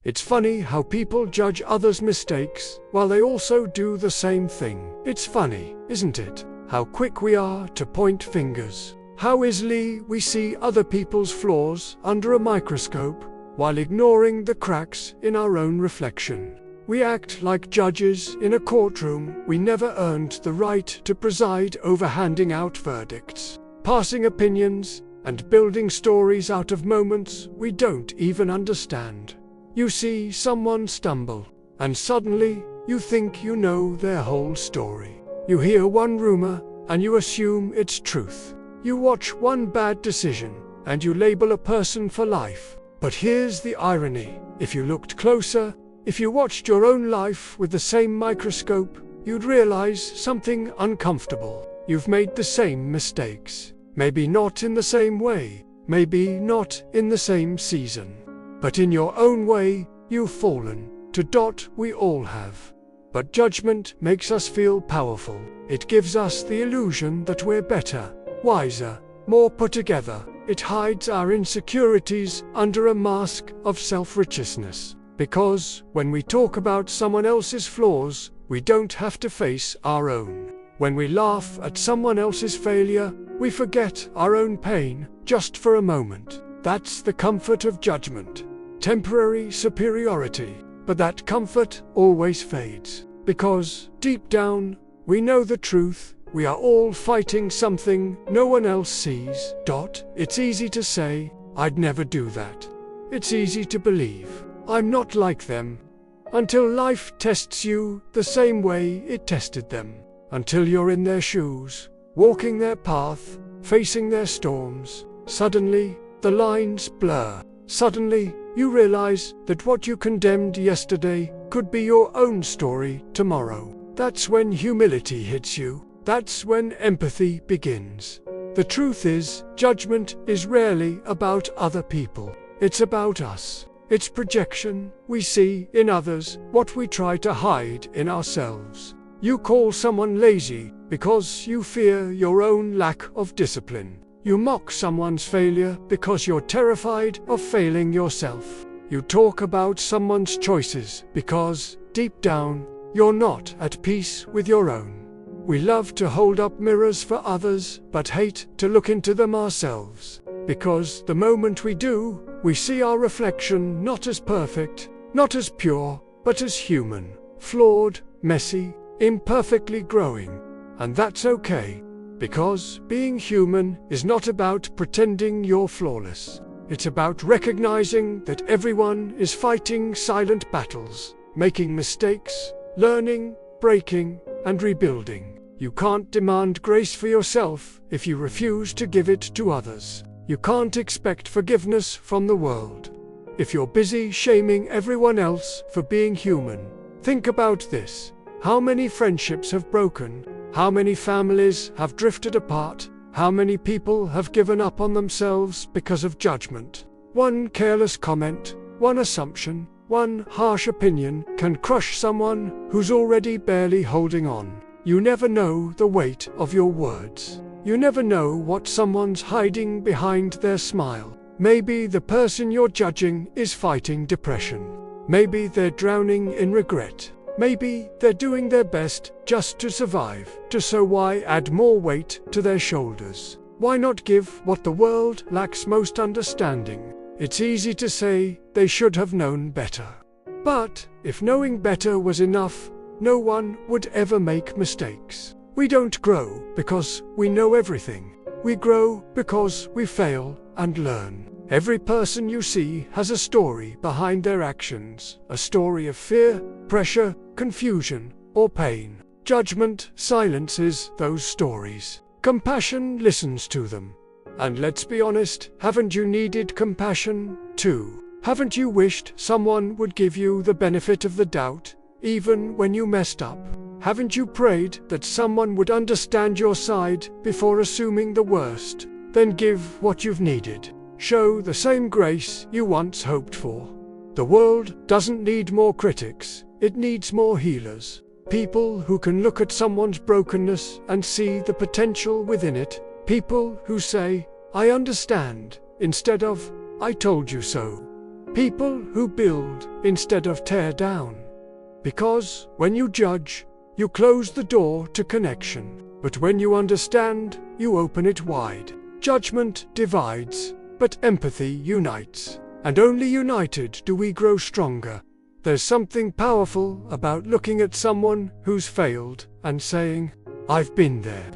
It's funny how people judge others' mistakes while they also do the same thing. It's funny, isn't it? How quick we are to point fingers. How easily we see other people's flaws under a microscope while ignoring the cracks in our own reflection. We act like judges in a courtroom we never earned the right to preside over, handing out verdicts, passing opinions, and building stories out of moments we don't even understand. You see someone stumble, and suddenly you think you know their whole story. You hear one rumor, and you assume it's truth. You watch one bad decision, and you label a person for life. But here's the irony. If you looked closer, if you watched your own life with the same microscope, you'd realize something uncomfortable. You've made the same mistakes. Maybe not in the same way, maybe not in the same season. But in your own way, you've fallen. We all have. But judgment makes us feel powerful. It gives us the illusion that we're better, wiser, more put together. It hides our insecurities under a mask of self-righteousness. Because when we talk about someone else's flaws, we don't have to face our own. When we laugh at someone else's failure, we forget our own pain just for a moment. That's the comfort of judgment. Temporary superiority. But that comfort always fades. Because, deep down, we know the truth. We are all fighting something no one else sees. It's easy to say, I'd never do that. It's easy to believe, I'm not like them. Until life tests you the same way it tested them. Until you're in their shoes, walking their path, facing their storms. Suddenly, the lines blur. Suddenly, you realize that what you condemned yesterday could be your own story tomorrow. That's when humility hits you. That's when empathy begins. The truth is, judgment is rarely about other people. It's about us. It's projection. We see in others what we try to hide in ourselves. You call someone lazy because you fear your own lack of discipline. You mock someone's failure because you're terrified of failing yourself. You talk about someone's choices because, deep down, you're not at peace with your own. We love to hold up mirrors for others, but hate to look into them ourselves. Because the moment we do, we see our reflection not as perfect, not as pure, but as human, flawed, messy, imperfectly growing. And that's okay. Because being human is not about pretending you're flawless. It's about recognizing that everyone is fighting silent battles, making mistakes, learning, breaking, and rebuilding. You can't demand grace for yourself if you refuse to give it to others. You can't expect forgiveness from the world if you're busy shaming everyone else for being human. Think about this. How many friendships have broken? How many families have drifted apart? How many people have given up on themselves because of judgment? One careless comment, one assumption, one harsh opinion can crush someone who's already barely holding on. You never know the weight of your words. You never know what someone's hiding behind their smile. Maybe the person you're judging is fighting depression. Maybe they're drowning in regret. Maybe they're doing their best just to survive. So why add more weight to their shoulders? Why not give what the world lacks most: understanding? It's easy to say they should have known better. But if knowing better was enough, no one would ever make mistakes. We don't grow because we know everything. We grow because we fail and learn. Every person you see has a story behind their actions, a story of fear, pressure, confusion, or pain. Judgment silences those stories. Compassion listens to them. And let's be honest, haven't you needed compassion too? Haven't you wished someone would give you the benefit of the doubt, even when you messed up? Haven't you prayed that someone would understand your side before assuming the worst? Then give what you've needed. Show the same grace you once hoped for. The world doesn't need more critics, it needs more healers. People who can look at someone's brokenness and see the potential within it. People who say, I understand, instead of, I told you so. People who build instead of tear down. Because when you judge, you close the door to connection. But when you understand, you open it wide. Judgment divides, but empathy unites. And only united do we grow stronger. There's something powerful about looking at someone who's failed and saying, "I've been there."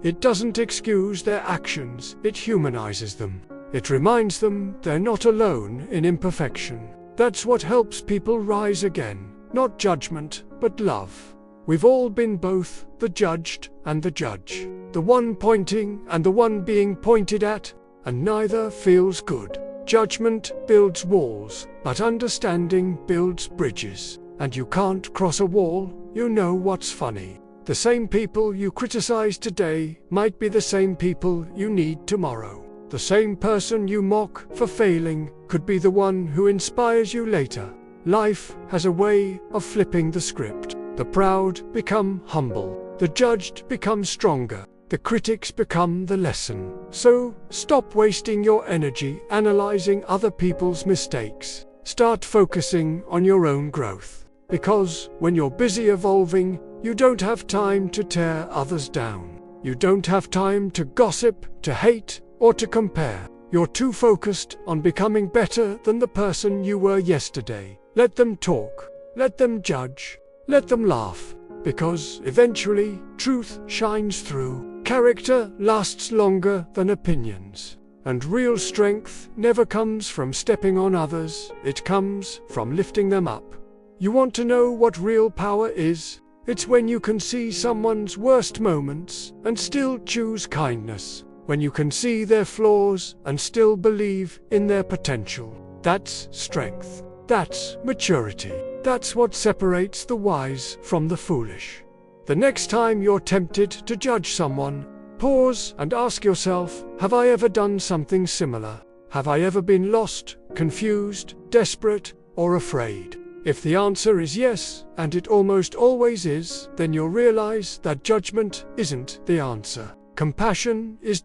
It doesn't excuse their actions, it humanizes them. It reminds them they're not alone in imperfection. That's what helps people rise again. Not judgment, but love. We've all been both the judged and the judge. The one pointing and the one being pointed at, and neither feels good. Judgment builds walls, but understanding builds bridges. And you can't cross a wall, you know what's funny. The same people you criticize today might be the same people you need tomorrow. The same person you mock for failing could be the one who inspires you later. Life has a way of flipping the script. The proud become humble. The judged become stronger. The critics become the lesson. So, stop wasting your energy analyzing other people's mistakes. Start focusing on your own growth. Because when you're busy evolving, you don't have time to tear others down. You don't have time to gossip, to hate, or to compare. You're too focused on becoming better than the person you were yesterday. Let them talk. Let them judge. Let them laugh. Because eventually, truth shines through. Character lasts longer than opinions. And real strength never comes from stepping on others, it comes from lifting them up. You want to know what real power is? It's when you can see someone's worst moments and still choose kindness. When you can see their flaws and still believe in their potential. That's strength. That's maturity. That's what separates the wise from the foolish. The next time you're tempted to judge someone, pause and ask yourself, have I ever done something similar? Have I ever been lost, confused, desperate, or afraid? If the answer is yes, and it almost always is, then you'll realize that judgment isn't the answer. Compassion is.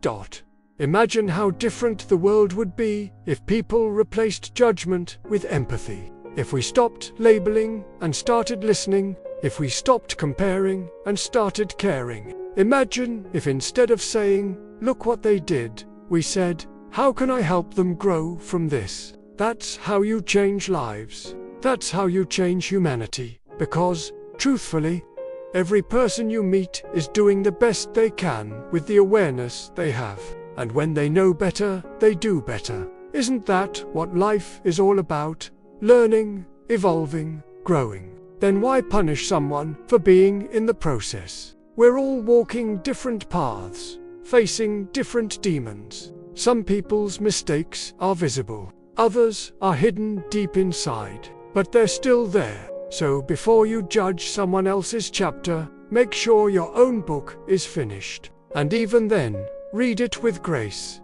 Imagine how different the world would be if people replaced judgment with empathy. If we stopped labeling and started listening, if we stopped comparing and started caring. Imagine if instead of saying, "Look what they did," we said, "How can I help them grow from this?" That's how you change lives. That's how you change humanity. Because, truthfully, every person you meet is doing the best they can with the awareness they have. And when they know better, they do better. Isn't that what life is all about? Learning, evolving, growing. Then why punish someone for being in the process? We're all walking different paths, facing different demons. Some people's mistakes are visible. Others are hidden deep inside. But they're still there. So before you judge someone else's chapter, make sure your own book is finished. And even then, read it with grace.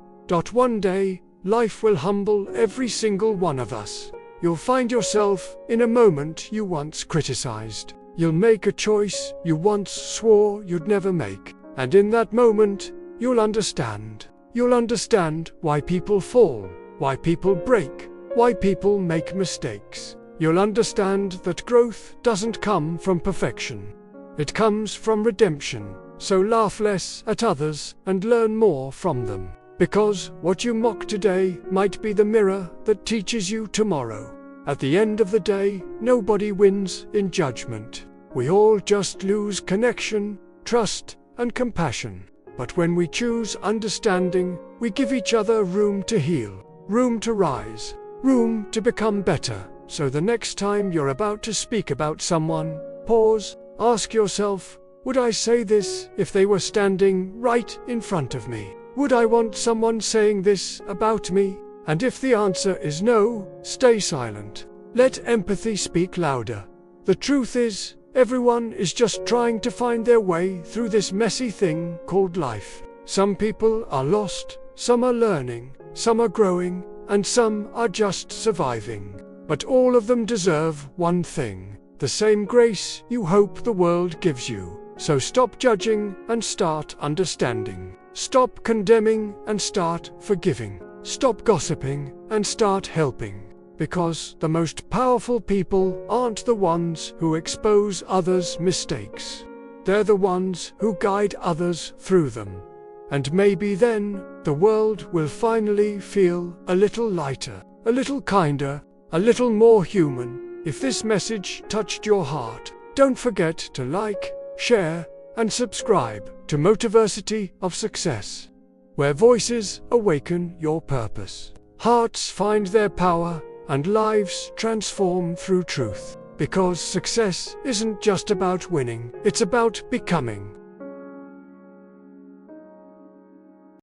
One day, life will humble every single one of us. You'll find yourself in a moment you once criticized. You'll make a choice you once swore you'd never make. And in that moment, you'll understand. You'll understand why people fall, why people break, why people make mistakes. You'll understand that growth doesn't come from perfection. It comes from redemption. So laugh less at others and learn more from them. Because what you mock today might be the mirror that teaches you tomorrow. At the end of the day, nobody wins in judgment. We all just lose connection, trust, and compassion. But when we choose understanding, we give each other room to heal, room to rise, room to become better. So the next time you're about to speak about someone, pause, ask yourself, would I say this if they were standing right in front of me? Would I want someone saying this about me? And if the answer is no, stay silent. Let empathy speak louder. The truth is, everyone is just trying to find their way through this messy thing called life. Some people are lost, some are learning, some are growing, and some are just surviving. But all of them deserve one thing, the same grace you hope the world gives you. So stop judging and start understanding. Stop condemning and start forgiving. Stop gossiping and start helping. Because the most powerful people aren't the ones who expose others' mistakes. They're the ones who guide others through them. And maybe then, the world will finally feel a little lighter, a little kinder, a little more human. If this message touched your heart, don't forget to like, share, and subscribe to Motiversity of Success, where voices awaken your purpose, hearts find their power, and lives transform through truth. Because success isn't just about winning, it's about becoming.